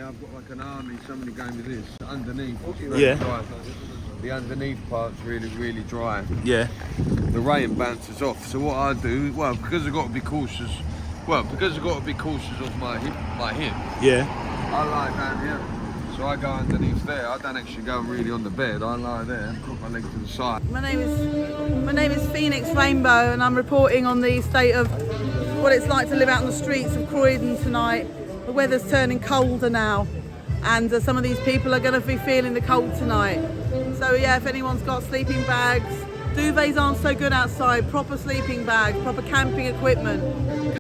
I've got like an army, somebody gave me this, underneath. Yeah. Dry. The underneath part's really, really dry. Yeah. The rain bounces off. So what I do, well, because I've got to be cautious, of my hip. Yeah. I lie down here. So I go underneath there. I don't actually go really on the bed. I lie there and put my legs to the side. My name is Phoenix Rainbow, and I'm reporting on the state of what it's like to live out on the streets of Croydon tonight. The weather's turning colder now, and some of these people are going to be feeling the cold tonight. So yeah, if anyone's got sleeping bags, duvets aren't so good outside. Proper sleeping bags, proper camping equipment.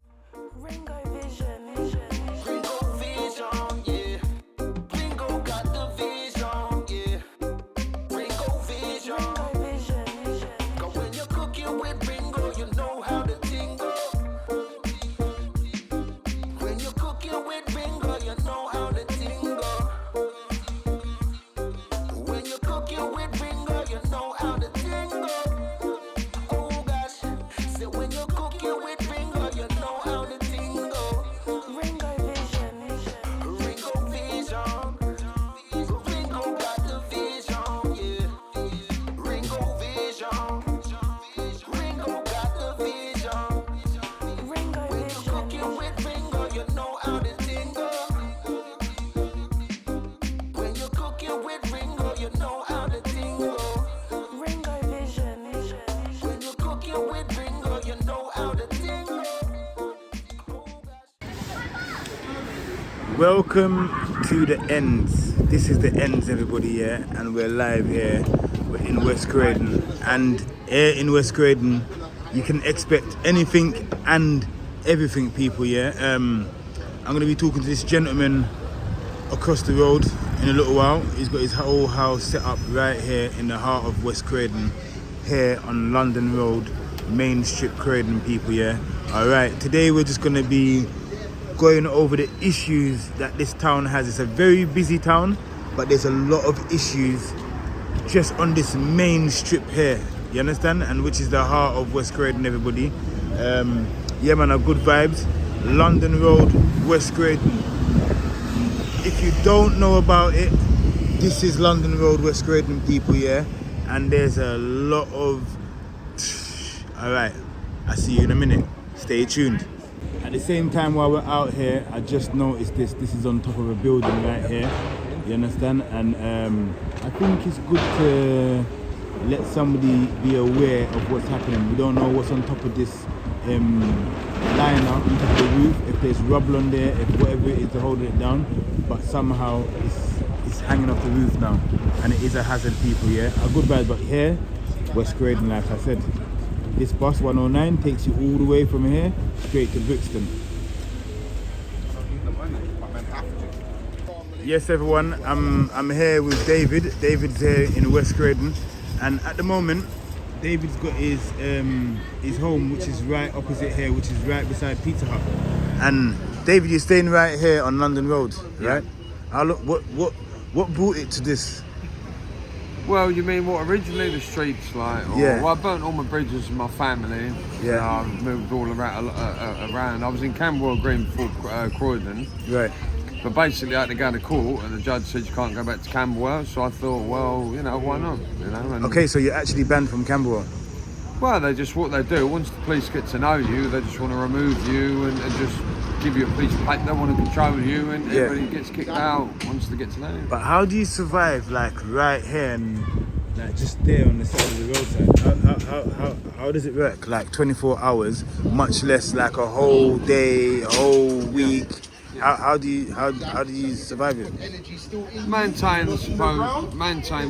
Welcome to the ends. This is the ends, everybody, yeah, and we're live here. We're in West Croydon, and here in West Croydon, you can expect anything and everything, people. Yeah, I'm going to be talking to this gentleman across the road in a little while. He's got his whole house set up right here in the heart of West Croydon, here on London Road, Main Strip, Croydon, people. Yeah. All right. Today we're just going to be going over the issues that this town has. It's a very busy town, but there's a lot of issues just on this main strip here, you understand? And which is the heart of West Croydon, everybody. Yeah man, good vibes. London Road, West Croydon. If you don't know about it, this is London Road, West Croydon, people, yeah? And there's a lot of... Alright, I'll see you in a minute. Stay tuned. At the same time, while we're out here, I just noticed this. This is on top of a building right here. You understand? And I think it's good to let somebody be aware of what's happening. We don't know what's on top of this liner on top of the roof. If there's rubble on there, if whatever it is to hold it down. But somehow it's hanging off the roof now, and it is a hazard, people. Yeah, a good vibe. But here, West Croydon, like I said. This bus 109 takes you all the way from here straight to Brixton. Yes, everyone, I'm here with David. David's here in West Croydon, and at the moment, David's got his home, which is right opposite here, which is right beside Pizza Hut. And David, you're staying right here on London Road, right? Yeah. What brought it to this? Well, you mean what originally the streets like? Or, yeah. Well, I burnt all my bridges with my family. Yeah. I moved all around. I was in Camberwell Green before Croydon. Right. But basically, I had to go to court, and the judge said you can't go back to Camberwell. So I thought, well, you know, why not? You know. And okay, so you're actually banned from Camberwell. Well, they just what they do. Once the police get to know you, they just want to remove you and just give you a police plate. They want to control you, and everybody gets kicked out once they get to know you. But how do you survive, like right here and like just there on the side of the roadside? How does it work? Like 24 hours, much less like a whole day, a whole week. How do you survive it? Maintain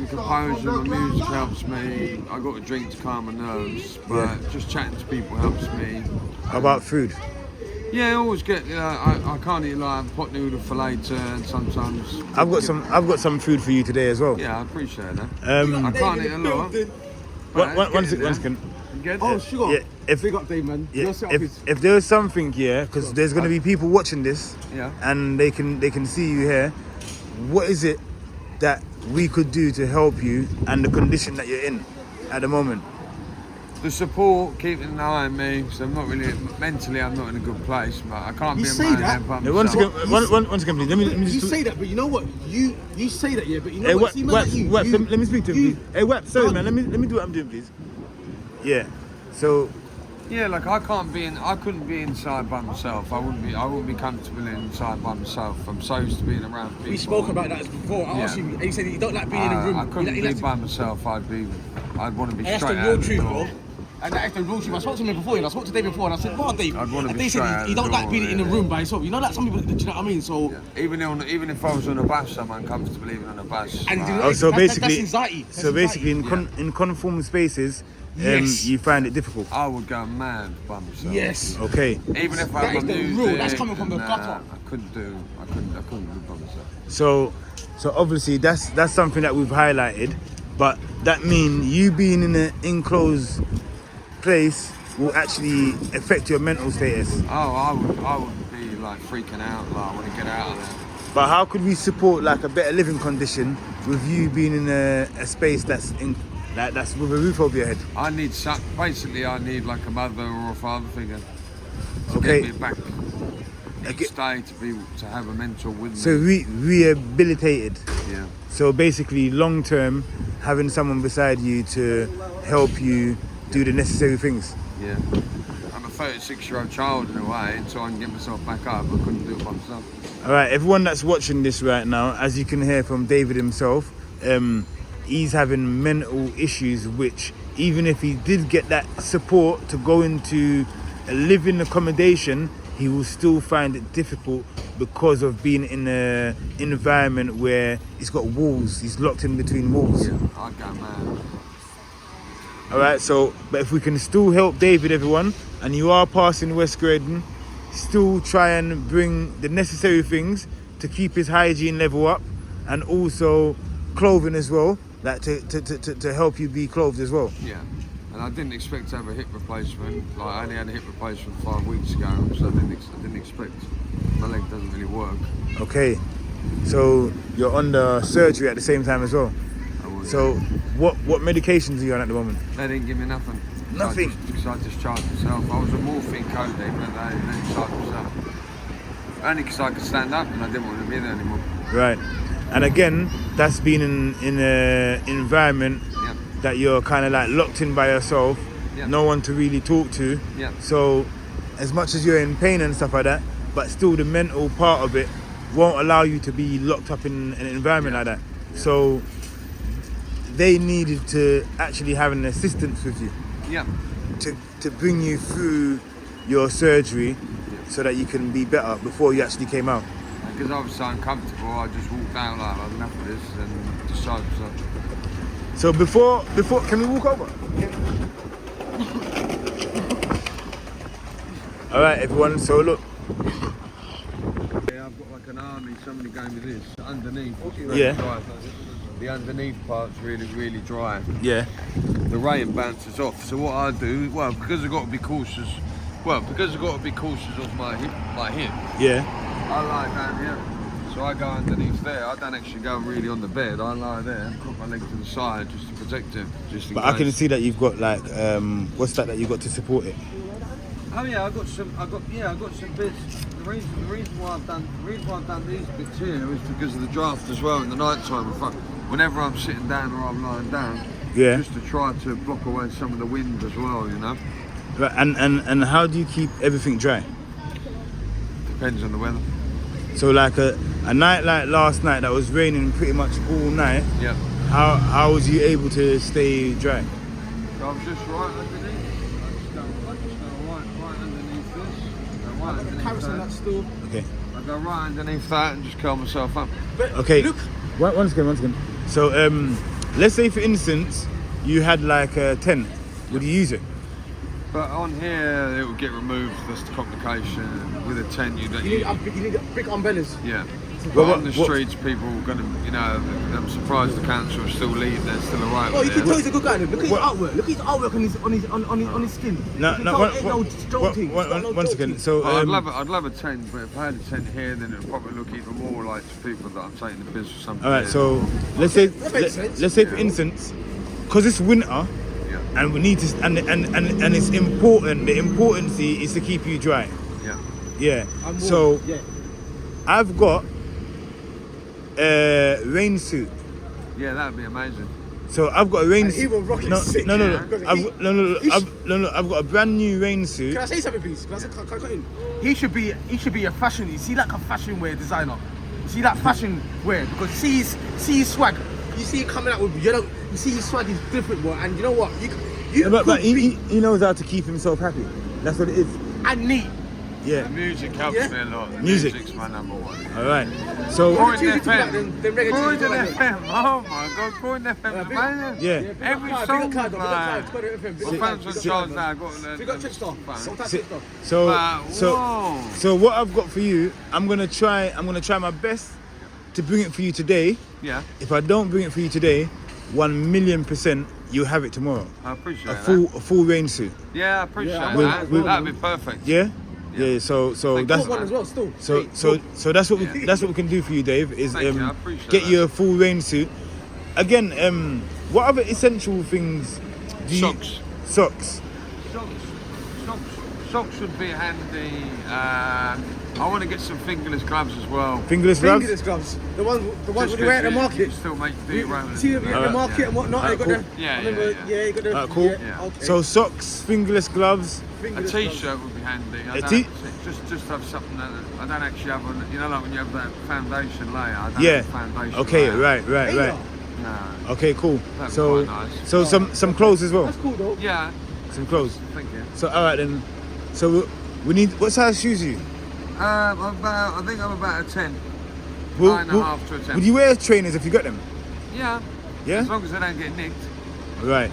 composure. My music helps me. I got a drink to calm my nerves, but just chatting to people helps me. How about food? Yeah, I always get. I can't eat like pot noodle for later, and sometimes I've got some food for you today as well. Yeah, I appreciate that. I can't eat a lot. One second. Oh, sure. Yeah, if Big up, Dave, man. If there's something, because there's going to be people watching this, and they can see you here. What is it that we could do to help you and the condition that you're in at the moment? the support, keeping an eye on me. So I'm not really mentally. I'm not in a good place, but I can't You be a say man that? by Hey, once myself. again, once again, please. Let me You just. say that, but you know what? You say that, yeah, but you know Hey, what? See, man, Waps, like you, Waps, you, let me speak to him, you- please. Hey, Waps, sorry, Done. man. Let me do what I'm doing, please. Yeah. So, Yeah, like I couldn't be inside by myself. I wouldn't be comfortable inside by myself. I'm so used to being around people. We spoke about that before. I asked you, and you said you don't like being in a room. I couldn't You be like- by myself. I'd want to be And that's straight the out real the truth, door. bro. And that's the real truth. I spoke to him before, and I spoke to Dave before, and I said, "Wow, Dave." I'd wanna and be they straight said out he the don't like door, being in a yeah. room by himself. You know, like some people, do you know what I mean? So, Even if I was on a bus, I'm uncomfortable even on a bus. and Like, you know, oh, so that's basically, anxiety. That's so basically, anxiety. in conform spaces, Yes. you find it difficult. I would go mad by myself. Yes. Okay. Even if I That had is my the music, rule. That's coming from the and, gutter. I couldn't live by myself. So obviously that's something that we've highlighted, but that mean you being in an enclosed place will actually affect your mental status. Oh, I would be like freaking out. Like I want to get out of there. But how could we support like a better living condition with you being in a space that's that's with a roof over your head? I need like a mother or a father figure to Okay. get me back Okay. each day to have a mentor with me. So rehabilitated. Yeah. So basically, long term, having someone beside you to help you do the necessary things. Yeah. I'm a 36-year-old child in a way, until I can get myself back up. I couldn't do it by myself. All right, everyone that's watching this right now, as you can hear from David himself, he's having mental issues, which even if he did get that support to go into a living accommodation, he will still find it difficult because of being in an environment where it's got walls. He's locked in between walls. Yeah. I'd go mad. All right, so, but if we can still help David, everyone, and you are passing West Croydon, still try and bring the necessary things to keep his hygiene level up, and also clothing as well, like to help you be clothed as well. Yeah. And I didn't expect to have a hip replacement. Like I only had a hip replacement 5 weeks ago, so I didn't expect. My leg doesn't really work. Okay, so you're under surgery at the same time as well. So what medications are you on at the moment? They didn't give me nothing. Nothing? So I discharged myself. I was a morphine codeine, but they discharged myself. Only because I could stand up and I didn't want to be there anymore. Right, and again, that's been in an environment Yeah. that you're kind of like locked in by yourself, Yeah. no one to really talk to. Yeah. So as much as you're in pain and stuff like that, but still the mental part of it won't allow you to be locked up in an environment like that. So they needed to actually have an assistance with you Yeah. to bring you through your surgery so that you can be better before you actually came out. Because I was so uncomfortable, I just walked out like I've had enough of this and discharged myself. So before, can we walk over? All right, everyone. So look, Yeah, I've got like an army, somebody gave me this underneath. Yeah. Dry. The underneath part's really, really dry. yeah, The rain bounces off. So what I do, well, because I've got to be cautious. Because I've got to be cautious of my hip. yeah. I lie down here. So I go underneath there. I don't actually go really on the bed. I lie there and put my leg to the side just to protect it. Just in But I can case. see that you've got like, what's that you've got to support it? Oh yeah, I got some bits. The reason why I've done these bits here is because of the draft as well in the night time. Whenever I'm sitting down or I'm lying down, Yeah. just to try to block away some of the wind as well, you know. Right, and how do you keep everything dry? Depends on the weather. So like a night like last night that was raining pretty much all night, Yeah. how was you able to stay dry? So I'm just right underneath. I just go right underneath this. Go right underneath Comparison, that. that's still. Okay. I go right underneath that and just curl myself up. Okay. Look. One second. So let's say for instance you had like a tent. Would you use it? But on here, it will get removed. That's the complication. With a tent, you You need big umbrellas. yeah. But Well, on the streets, people are going to, you know, I'm surprised the council still leave. They're still alright Oh, with you can it. tell he's a good guy. Look at his artwork. Look at his artwork on his skin. No, You can no. tell it ain't no joking. It's not no One joking. second. So I'd love a tent, but if I had a tent here, then it would probably look even more like to people that I'm taking the piss or something. all right. here. So let's say That makes sense. let's say for instance, because it's winter, Yeah. and we need to, and it's important. The importancy is to keep you dry. Yeah. Yeah. So I've got a rain suit. Yeah, that'd be amazing. So I've got a rain And he suit. will rock it sick. No. Yeah. I've got a brand new rain suit. Can I say something, please? Can I cut in? He should be a fashion. You see, like a fashion wear designer. You see that fashion wear because see his swag. You see it coming out with you see his swag is different, boy. And you know what? But he knows how to keep himself happy. That's what it is. And neat. Yeah. The music helps me a lot. The Music. music's my number one. All right. So Croydon FM. Croydon FM. Oh my God, Croydon FM. Amazing. yeah. Every song. My fans on Charles now. We got Trick Star. So what I've got for you, I'm gonna try my best to bring it for you today. Yeah. If I don't bring it for you today, 1,000,000% you'll have it tomorrow. I appreciate A full rain suit. Yeah, I appreciate that. That'd be perfect. Yeah. Yeah. So that's one as well. Still. so that's what we can do for you, Dave. Is Thank you, I appreciate get that. you a full rain suit. Again, what other essential things? Socks. Socks. Socks should be handy. I want to get some fingerless gloves as well. Fingerless gloves. Fingerless gloves. The ones Just when you wear at the you market. still make the around. See at the market and whatnot. Alright, They got cool. the. Yeah, I remember, yeah. you got the. Alright, cool. Yeah. Okay. So socks, fingerless gloves. A Fingerless t-shirt would be handy. Just have something that I don't actually have on. You know, like when you have that foundation layer. I don't have foundation Okay. layer. Right. No. Okay. Cool. That'd be So quite nice. so some clothes as well. That's cool though. Yeah. Some clothes. Thank you. So all right then. So we need. What size shoes are you? I think I'm about a 10. Will- 9.5 to a 10. Would you wear trainers if you got them? Yeah. Yeah. As long as they don't get nicked. Right.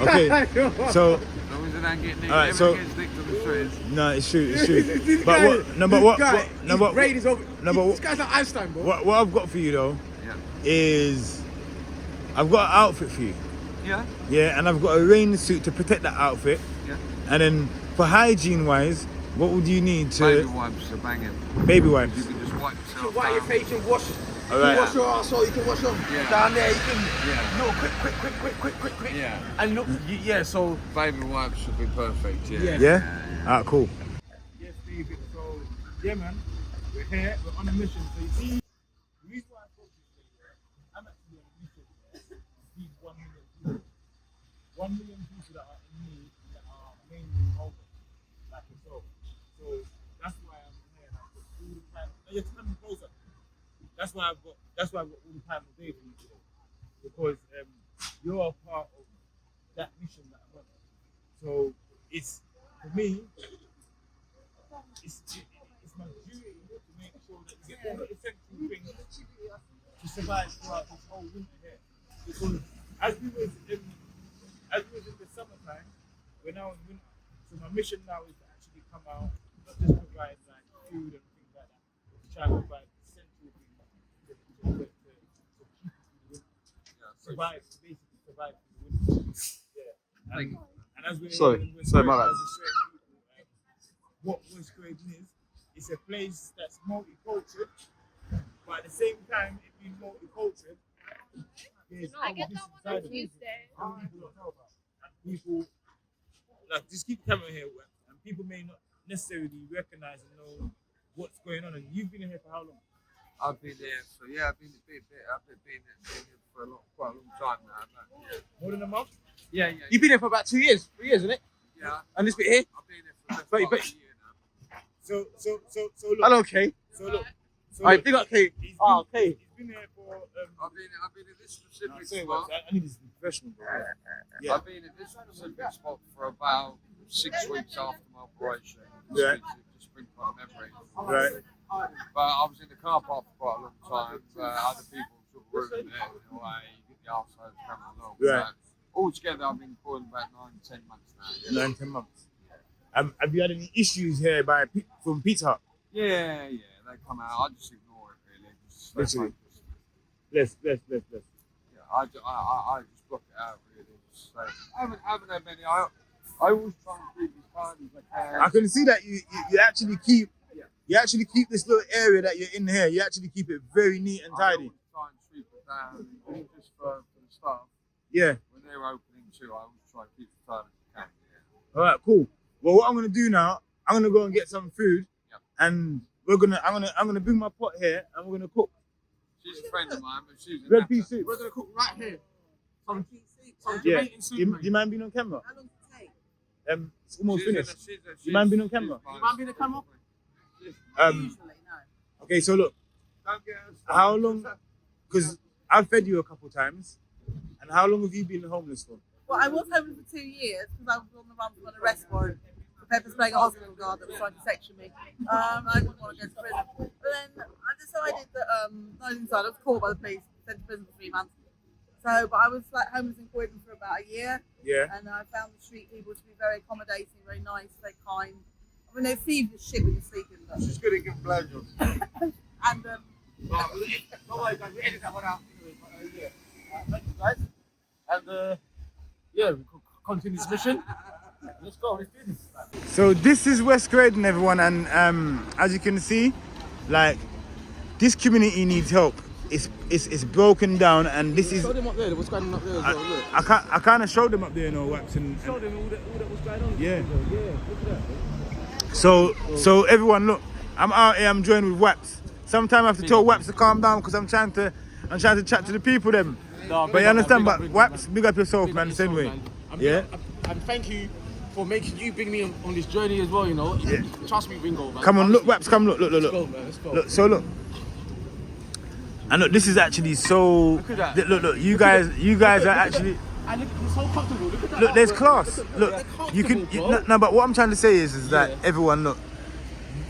Okay. So As long as they don't get nicked. Alright, Everything so- gets nicked on the streets. no, it's true. This But guy- what? No, but what? this guy, what- no, his but brain is over. no, but This guy's like Einstein, bro. what I've got for you though Yeah. is I've got an outfit for you. Yeah. Yeah, and I've got a rain suit to protect that outfit. Yeah. And then for hygiene wise, what would you need to Baby wipes are banging. baby You wipes? can just wipe You yourself can wipe your down. face, you can wash. All You right. can wash your arsehole, you can wash your Yeah. down there. You can Yeah. no quick. Yeah. And look, yeah. So Baby wipes should be perfect. Yeah. Yeah? Alright, cool. Yes, David. So, yeah, man, we're here. We're on a mission. So you see, the reason why I thought this today, I'm actually on a mission to feed 1 million people. 1 million people that are in need, that are mainly homeless, like yourself. So that's why I'm here. And I've got all the time. Now you're coming closer. That's why I've got all the time of day for you today, because you're a part of that mission that I'm on. So it's for me. It's my duty to make sure that you get all the essential things to survive throughout this whole winter here. Because as we was in the summertime, we're now in winter. So my mission now is to actually come out, not just provide like food and things like that, but to try and provide essential things to keep us in the winter. Survive through the winter. Yeah. And as we're Sorry, in West my Croydon, bad. as a certain people, what West Croydon is, it's a place that's multicultural, but at the same time, it being multicultural, there's I get that one on Tuesday. some people don't know about. And people, like, just keep the camera here, and people may not necessarily recognize and know what's going on. And you've been here for how long? I've been there, so yeah, I've been here for quite a long time now. But, More than a month? yeah. you've been here for about 2 years, 3 years, isn't it? Yeah. And this bit here. I've been here for But- about a year now. So look. Hello, Kay. So look. Alright, big up Kay. He's Oh, been, Kay. he's been here for. I've been in this specific Sorry, spot. I need this to be professional, bro. Yeah. I've been in this specific spot for about 6 weeks after my operation. Yeah. Just bring my memory. Right. But I was in the car park for quite a long time. Other people took room there in a way. You get the arseholes coming along. Right. But altogether, I've been employed about 9-10 months now. Yeah. 9-10 months. Have you had any issues here from Pizza Hut? Yeah, they come out. I just ignore it really. Just stay Literally. focused. Bless. Yeah, I just block it out really. Just say, I haven't had many. I always try and keep as hard as I can. I can see that you actually keep this little area that you're in here. You actually keep it very neat and I tidy. always try and sweep it down, even just for the staff Yeah. when they're opening to, I always try and keep the time as I can. Yeah. All right, cool. Well, what I'm gonna do now, I'm gonna go and get some food, and I'm gonna bring my pot here, and we're gonna cook. She's a friend of mine, but she's a Red napper. pea soup. We're gonna cook right here. Some Yeah. Jamaican soup. Do man. you mind being on camera? How long does it take? It's almost She's finished. she's You mind being on camera? You mind being on camera? Usually, no. Okay, so look, Don't get us how long? Because I've fed you a couple times, and how long have you been homeless for? Well, I was homeless for 2 years because I was on the run from an arrest warrant for pepper spraying a hospital guard that was trying to section me. I didn't want to go to prison. But then I decided that, no, I didn't decide, I was caught by the police, sent to prison for 3 months. So, but I was like homeless in Croydon for about a year. Yeah. And I found the street people to be very accommodating, very nice, very kind. I mean, they feed the shit when you're sleeping. But... She's good at giving blowjobs. And, Don't worry, guys. We edit that one out. Yeah. Thank you, guys. And yeah, we continue this mission. Let's go. Let's do this. So this is West Croydon, everyone, and as you can see, like this community needs help. It's broken down, and this is. Show them up there. What's going on up there as well? Look. I kind of showed them up there, you know, Waps and Show them all that what's going on. yeah. Yeah. Look at that. So everyone, look, I'm out here. I'm joined with Waps. Sometimes I have to tell Waps to calm down because I'm trying to chat to the people them. No, But you understand, but Waps, big up yourself, man, the same way. Yeah. And thank you for making you bring me on this journey as well. You know. Yeah. Trust me, Ringo. Man. Come on, look, Waps, come look. Let's go, man. Let's go. Look, so look. And look, this is actually so. Look at that. Look, you guys are actually. And look, it's so comfortable. Look at that. Look, there's class. Look, you can. No, but what I'm trying to say is that everyone, look,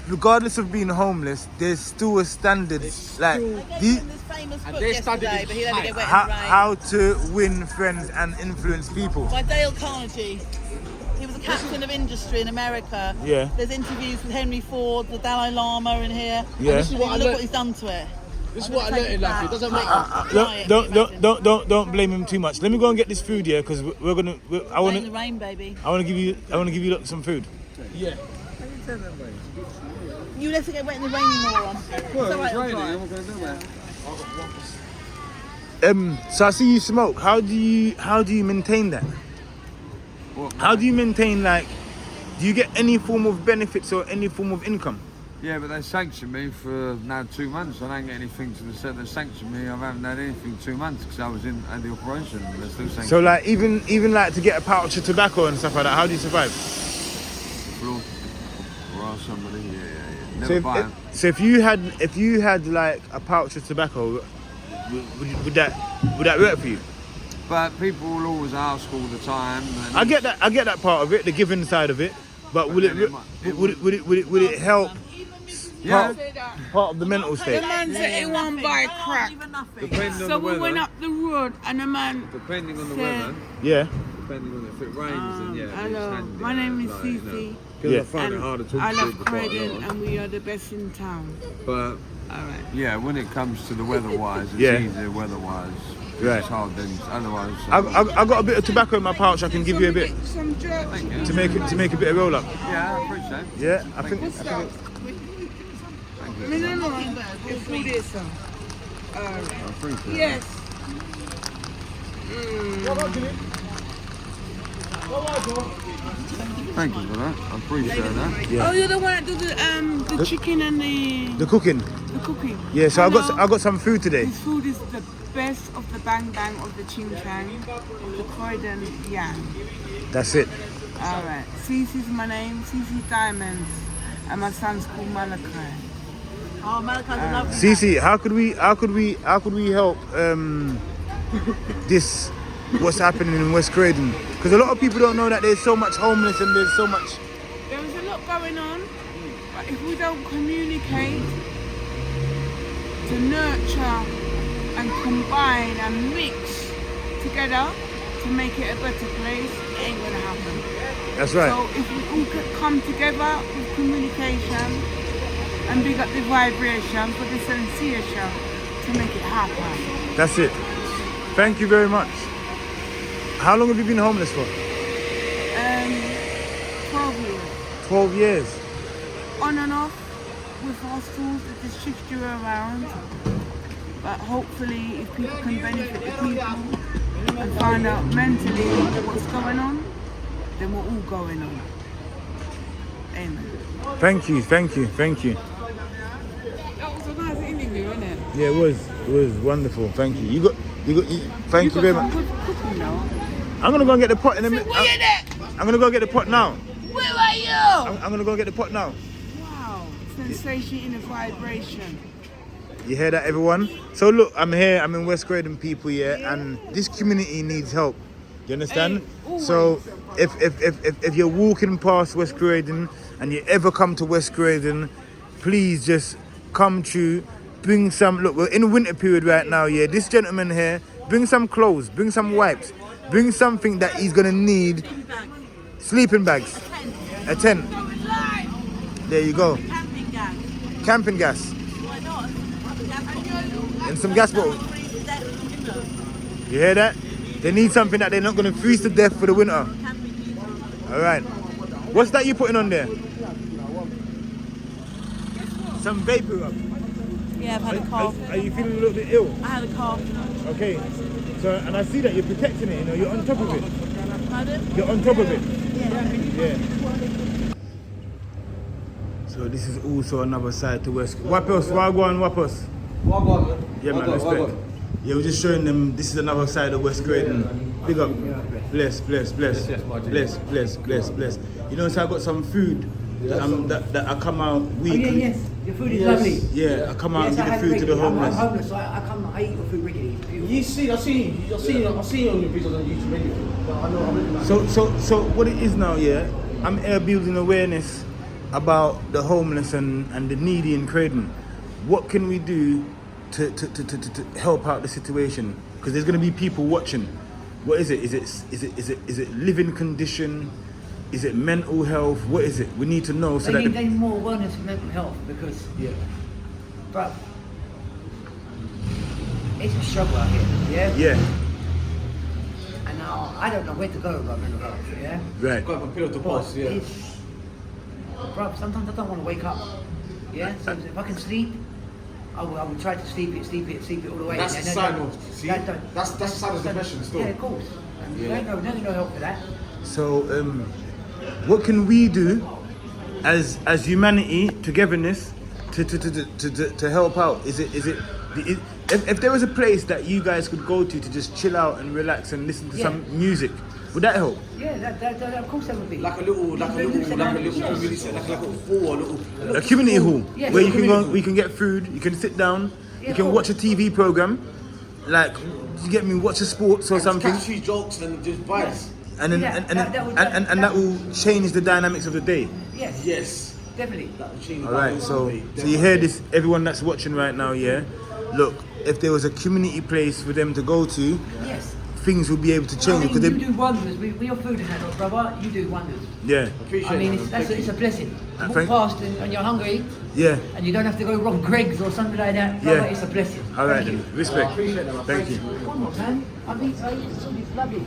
regardless of being homeless, there's still a standard, like this famous book they studied yesterday, it but he let me get wet in the rain. how to win friends and influence people. By Dale Carnegie. He was a captain of industry in America. Yeah. There's interviews with Henry Ford, the Dalai Lama in here. Yeah. This is what I Look learned. what he's done to it. This is what I learned in life. It doesn't matter. Don't blame him too much. Let me go and get this food here because we're gonna. I Rain the wanna. rain, baby. I wanna give you some food. Yeah. You let it get wet in the rain, you moron. Well, It's it's all raining, right, I'm going to do that. So I see you smoke. How do you maintain that? What, How do you maintain, like, do you get any form of benefits or any form of income? Yeah, but they sanctioned me for now 2 months. I don't get anything to the set. They sanctioned me. I haven't had anything 2 months because I was at the operation. They're still sanctioned. So like even like to get a pouch of tobacco and stuff like that, how do you survive? Or ask somebody. Yeah. Never So buy 'em. so if you had like a pouch of tobacco, would that work for you? But people will always ask all the time. And I get that part of it, the giving side of it, but would it help Yeah, part of the mental state? The man said he won't buy crack. Even nothing. depending on So the we went weather. up the road and the man Depending on the said, weather. Yeah. Depending on if it rains, then yeah. hello, it's handy, my name is like, you know. Cece. 'Cause Yeah. I find it hard to talk I to love people quite a Croydon lot. and we are the best in town. But All right. yeah, when it comes to the weather-wise, it's Yeah. easier weather-wise. Right. It's hard then. Otherwise, I got a bit of tobacco in my pouch. I can give you a bit Some jerk. thank you. to make a bit of roll up. Yeah, I appreciate it. Yeah, I think. What's that? No. It's Foodie, sir. I appreciate it. Yes. Thank you for that. I appreciate that. Yeah. Oh, you're the one that do the chicken and The cooking. the cooking. Yeah, so Hello. I got some food today. This food is the best of the bang bang of the ching chang, of the Croydon yang. That's it. All right. Cece's my name. Cece Diamonds, and my son's called Malachi. Oh, Malachi's a lovely Cece, how could we help this what's happening in West Croydon? Because a lot of people don't know that there's so much homeless and there's so much. There is a lot going on, but if we don't communicate to nurture and combine and mix together to make it a better place, it ain't gonna happen. That's right. So if we all could come together with communication and big up the vibration for the sensation to make it happen. That's it. Thank you very much. How long have you been homeless for? 12 years. 12 years. On and off with hostels that just shift you around. But hopefully if people can benefit the people and find out mentally what's going on, then we're all going on. Amen. Thank you, thank you, thank you. That was a nice interview, wasn't it? Yeah, it was wonderful. Thank you. Thank you very much. Good cooking now. I'm gonna go and get the pot in a minute. Where you at? I'm gonna go get the pot now. Where are you? I'm gonna go get the pot now. Wow, sensation in a vibration. You hear that, everyone? So look, I'm here. I'm in West Croydon, people, and this community needs help. You understand? Hey, so if you're walking past West Croydon and you ever come to West Croydon, please just come to. Bring some. Look, we're in winter period right now. Yeah, this gentleman here, bring some clothes, bring some wipes, bring something that he's gonna need. Sleeping bags. A tent. There you go. Camping gas. Camping gas. Why not? And some gas bottles. You hear that? They need something that they're not going to freeze to death for the winter. All right. What's that you putting on there? Some vapor rub. Yeah, I've had a cough. Are you feeling a little bit ill? I had a cough. Okay. So, and I see that you're protecting it, you know, you're on top of it. Pardon? You're on top of it. Yeah. Yeah. So this is also another side to West. Wapos, Wagwan, Wapos. Yeah, man, respect. Yeah, we're just showing them this is another side of West Croydon. Big up. Bless, bless, bless. Bless, bless, bless, bless. You know, so I got some food that I come out weekly. Oh, yes. Your food is lovely. Yeah, I come out and give the food to the homeless. I'm homeless, so I eat your food regularly. It's beautiful. You see, I see you on your videos on YouTube anyway. So what it is now, yeah, I'm here building awareness about the homeless and the needy in Croydon. What can we do to help out the situation? Because there's going to be people watching. What is it? Is it living condition? Is it mental health? What is it? We need to know so They that need more awareness of mental health because, but it's a struggle out here, yeah, And now I don't know where to go about mental health, yeah. right. Got a pillow to pass, yeah. Bro, sometimes I don't want to wake up, yeah. So if I can sleep, I will try to sleep it all the way. That's the sign of, see? That's the sign of depression still. Yeah, of course. And there's no help for that. So what can we do as humanity, togetherness, to help out? If there was a place that you guys could go to just chill out and relax and listen to some music, would that help? Yeah, that of course that would be. Like a little community, like a little hall, A community hall Yes, where a you can community go, we can get food, you can sit down, Yeah, you can cool. watch a TV program, like you get me, watch a sports or something, catch few jokes and just vibes. and then Yeah, that will change the dynamics of the day. Yes. Yes. Definitely. That will change. All right, so you hear this, everyone that's watching right now, yeah. Look, if there was a community place for them to go to, Yes. things will be able to I change mean, because you do wonders. With your food handle, brother, you do wonders. yeah, I mean, it's a blessing. You walk thank- past and you're hungry, yeah. and you don't have to go Rob Greg's or something like that. Brother, Yeah. it's a blessing. All right, Thank then. you. Respect. Thank you. Come on, man. I eat food, it's lovely.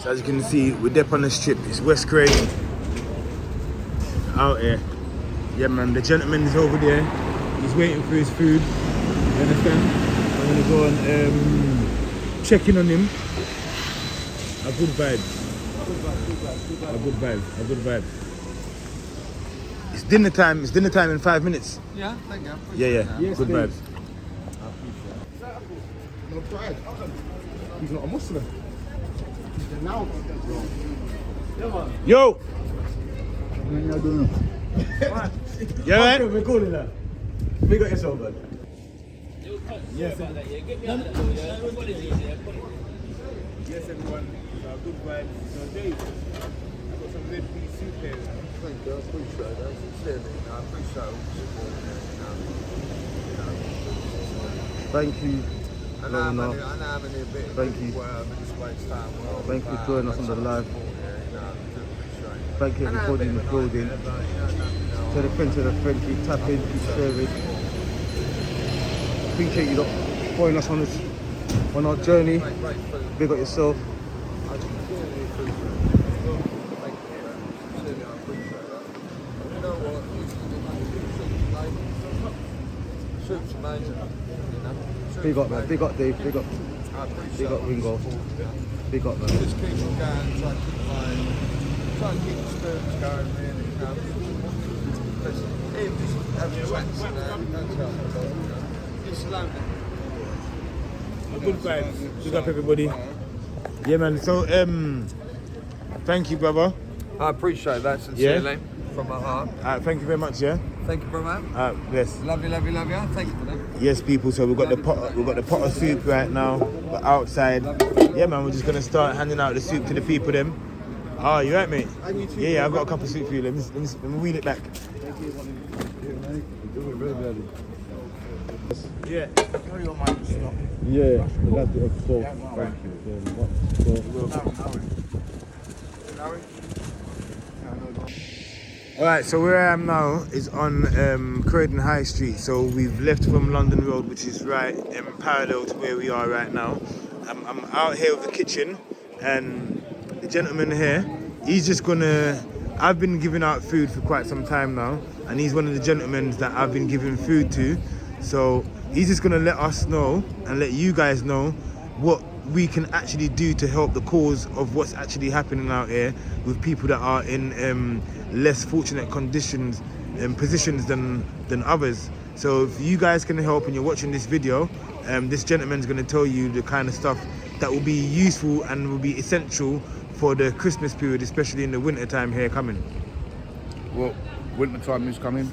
So as you can see, we're deep on the strip. It's West Croydon. Out here. Yeah, man. The gentleman is over there. He's waiting for his food. You understand? I'm gonna go and check in on him. A good vibe. A good vibe. A good vibe. It's dinner time. It's dinner time in 5 minutes. Yeah, thank you. Yeah. Good vibes. No pride. He's not a Muslim. He's now. Yo! You alright? Recording that. Big up yourself, man. Yes, everyone. So good vibes. So Dave, I got some red beet soup here. Thank you, I appreciate that. Sincerely, I appreciate all the support. Thank you. I know I'm only a bit. Thank you. This waste time. Thank you for joining us on the live. Appreciate Thank you everybody in the building. To the friend, keep tapping, keep sharing. Appreciate you lot following us on our journey. Big up yourself. I sincerely appreciate it. Thank you. Sincerely, I appreciate that. You know what? Soup's amazing. You know? Big up, man. Big up, Dave. Big up. I appreciate Big up, all the Ringo. support, yeah. Big up, man. Just keep on going, try and keep the spirits going, really. Because even just having chats and that's how it's lonely. Good vibes. Big up everybody. Yeah, man. So, thank you, brother. I appreciate that sincerely from my heart. Thank you very much. Yeah. Thank you, brother. Yes. Love you. Thank you for that. Yes, people. So we've got the pot of soup right now. We're outside. Yeah, man. We're just gonna start handing out the soup to the people. Them. Oh, you right, mate? Yeah. I've got a cup of soup for you. Let me wheel it back. Yeah. Carry on, man. Stop. Yeah, that's it. So, thank you very much. Alright, so where I am now is on Croydon High Street. So we've left from London Road, which is right parallel to where we are right now. I'm out here with the kitchen, and the gentleman here, he's just gonna... I've been giving out food for quite some time now, and he's one of the gentlemen that I've been giving food to. So he's just gonna let us know and let you guys know what we can actually do to help the cause of what's actually happening out here with people that are in less fortunate conditions and positions than others. So if you guys can help and you're watching this video, this gentleman's going to tell you the kind of stuff that will be useful and will be essential for the Christmas period, especially in the winter time here coming. Well, winter time is coming,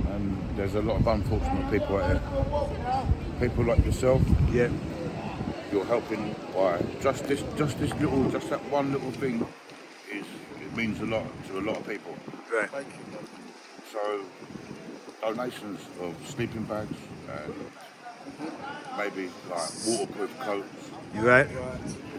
and there's a lot of unfortunate people out here. People like yourself. Yeah. You're helping by just that one little thing. It means a lot to a lot of people. Right. So donations of sleeping bags and maybe like waterproof coats. You right?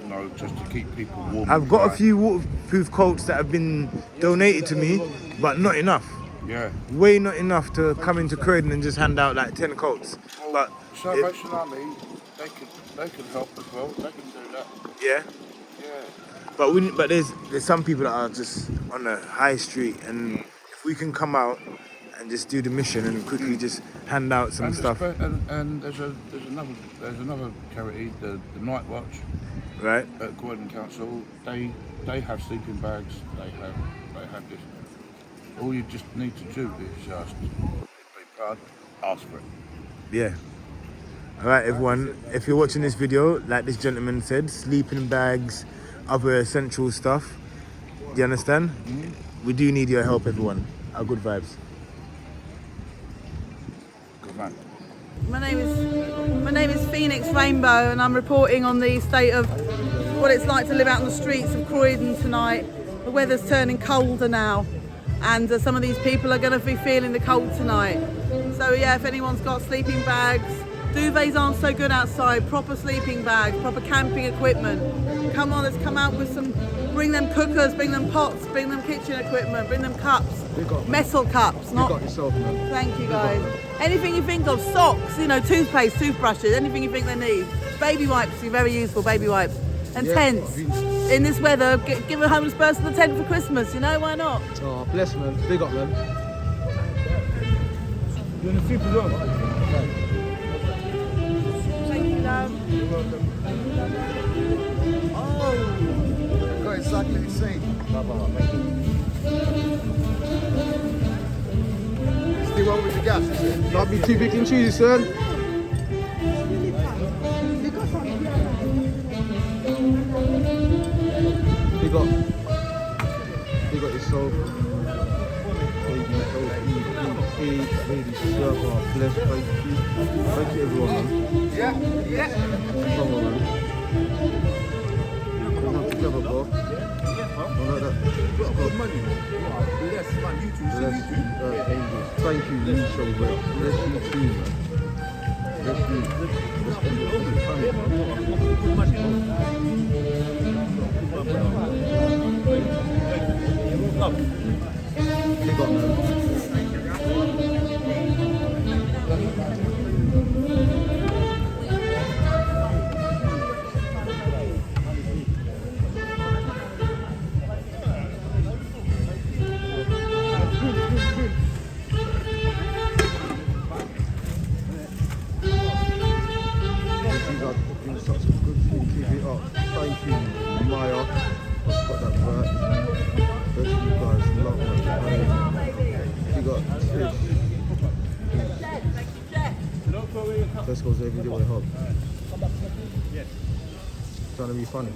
You know, just to keep people warm. I've got a few waterproof coats that have been donated to me, but not enough. Yeah. Way not enough to come into Croydon and just hand out like 10 coats. Well, But Salvation Army, they can help as well. They can do that. yeah. Yeah. But there's some people that are just on the high street, and if we can come out and just do the mission and quickly just hand out some stuff. And there's another charity, the Night Watch, right? At Croydon Council. They have sleeping bags. They have this. All you just need to do is just be proud, ask for it. Yeah. All right, everyone. If you're watching this video, like this gentleman said, sleeping bags, other essential stuff. Do you understand? Mm-hmm. We do need your help, everyone. Our good vibes. Good man. My name is Phoenix Rainbow, and I'm reporting on the state of what it's like to live out in the streets of Croydon tonight. The weather's turning colder now, and some of these people are going to be feeling the cold tonight. So yeah, if anyone's got sleeping bags, duvets aren't so good outside, proper sleeping bags, proper camping equipment. Come on, let's come out with some, bring them cookers, bring them pots, bring them kitchen equipment, bring them cups, metal cups. Not, You got yourself, man. thank you guys. Anything you think of, socks, you know, toothpaste, toothbrushes, anything you think they need. Baby wipes, you're very useful, baby wipes. And tents. In this weather, give a homeless person a tent for Christmas, you know, why not? Oh, bless, man. Big up, man. You're in the soup as well. Thank you, love. You're welcome. Oh, got exactly the same. Still one with the gas, is it? Not be too big and choosy, son. Big up yourself. Really serve our bless. Thank you, everyone, man. Yeah. Come on, man. Come on together, bro. Don't like that. Thank you, you so much. Bless you too, man. Bless you. Let's end it all the time. Big up, man. Tesco's every day with help. Trying to be funny.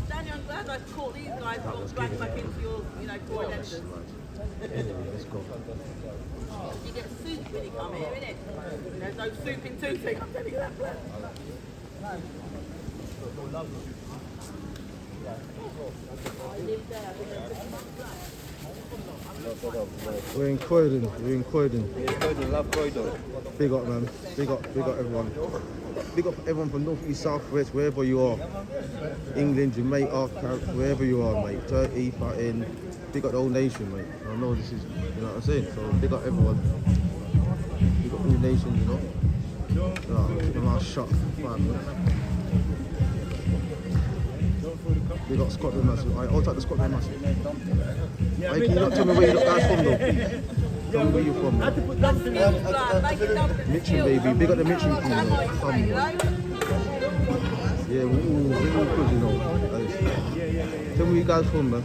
Daniel, I'm glad I caught these guys and got dragged back into your, Croydon. Let's go. You get soup when you come here, innit? There's no soup in Tooting, I'm telling you that. We're in Croydon. Love Croydon. Big up, man. Big up everyone. Big up everyone from North, East, South, West, wherever you are. England, Jamaica, wherever you are, mate. Turkey, fighting. Big up the whole nation, mate. I know this is, you know what I'm saying? So big up everyone. Big up all nations, you know. Keep my mouth shut. Big up Scotland, massive. I'll take the Scotland, massive. Can you not tell me where you guys from, though, please? Tell me where you're from, man. Mitchell, baby. Big up the Mitchell team, man. Come on. Yeah, we're all good, you know. Tell me where you guys from, man.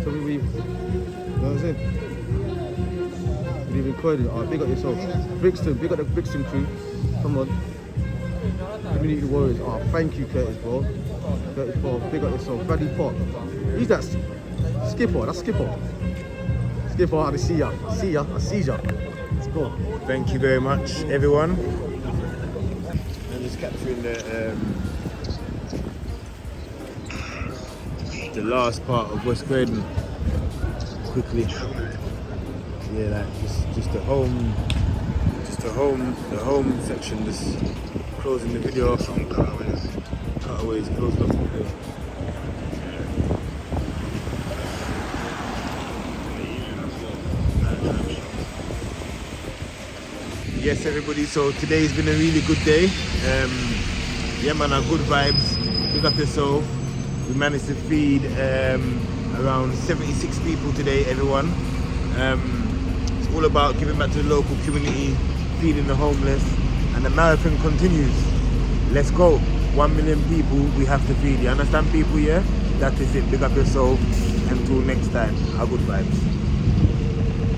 Tell me where you know what I'm saying? You live in Croydon. Big up yourself. Brixton, big up the Brixton crew. Come on. Community Warriors. Thank you, Curtis, bro. Curtis, bro. Big up yourself. Bradley Pot. Who's that? Skipper. That's Skipper. Skipper, I see ya. I see ya. Let's go. Thank you very much, everyone. I'm just capturing the last part of West Croydon quickly. Yeah, like just the home section. Just closing the video off. Cutaways closed off. Yes, everybody, so today's been a really good day. Yeah, man, good vibes. Pick up yourself. We managed to feed around 76 people today, everyone. It's all about giving back to the local community, feeding the homeless, and the marathon continues. Let's go. 1 million people we have to feed. You understand, people, yeah? That is it. Pick up yourself. Until next time, good vibes.